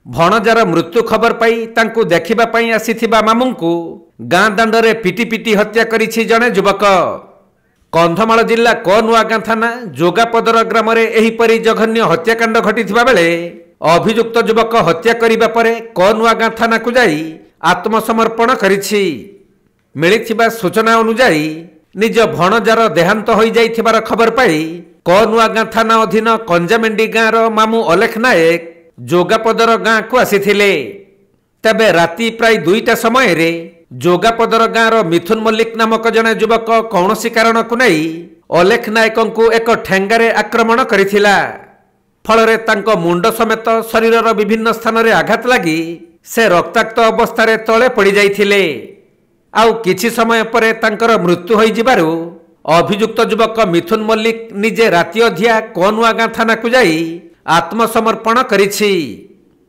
भणजार मृत्यु खबर पाई तांकु देखिबा पाई आसीथिबा मामुंकु गां दांडरे पिटी पिटी हत्या करिछि जणे युवक। कंधमाल जिला कनुआगां थाना जोगापदर ग्राम रे एहिपरि जघन्य हत्याकांड घटिथिबा बेले अभियुक्त युवक हत्या करिबा परे कनुआगां थाना को जाई आत्मसमर्पण करिछि। मिलिथिबा सूचना अनुसार निज भणजार देहांत होई जाइथिबार खबर पाई कनुआगां थाना अधीन कंजामेंडी गाँर मामू अलेख नायक जोगापदर गाँ को आसीथिले। तेबे राति प्राय 2टा समय रे जोगापदर गाँर मिथुन मल्लिक नामक जने युवक कौनसी कारण को नहीं अलेख नायक को एक ठेंगारे आक्रमण करिथिला। फलरे तांको मुंड समेत शरीरर विभिन्न स्थान रे आघात लगी से रक्ताक्त अवस्था तले पड़ जाइथिले। आउ किछि समय परे तांकर मृत्यु होई जिबारु अभियुक्त युवक मिथुन मल्लिक निजे राति अधिया कनुआगां थाना को जाई आत्मसमर्पण करिछि।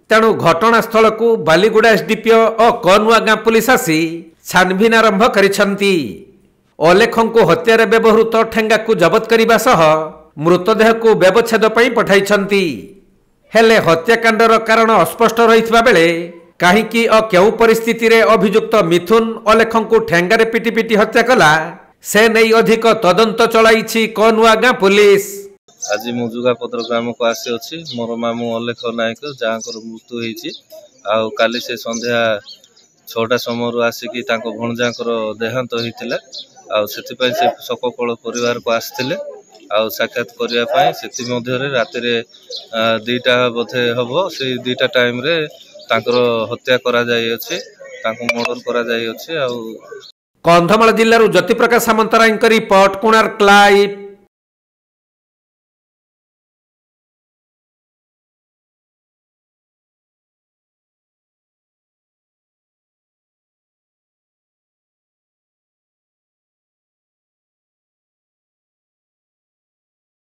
तेणु घटनास्थल को बालीगुड़ा एसडीपीओ और कनुआगां पुलिस आसी छानभिन आरंभ करिसंती। अलेखों को हत्यारे व्यवहृत ठेंगा को जबत करिबा सह मृतदेह को व्यवच्छेद पई पठाइछंती। हेले हत्याकांडर कारण अस्पष्ट रहितबा बेले काहीकि केउ परिस्थिति रे अभियुक्त मिथुन अलेखों को ठेंगारे पिटी पिटी हत्या कला से नहीं अधिक तदंत चलाइछि कनुआगां पुलिस। आज मु जोगापदर ग्राम को आसी अछि। मोर मामू अलेख नायक जहाँकर मृत्यु होईछि। आउ काली से संध्या 6टा समय आसिकी तांको भणजाकर देहांत होइतिला। आउ सेति से शोककल परिवार को आस्थिले आउ साक्षात करिया पई सेति मध्य रे राति रे 2टा बोधे हबो से 2टा टाइम रे तांकर हत्या करा जाई अछि, तांको मर्डर करा जाई अछि। आउ कंधमाल जिल्लारु ज्योति प्रकाश सामंतरायଙ୍କ रिपोर्ट कोणार्क लाइव।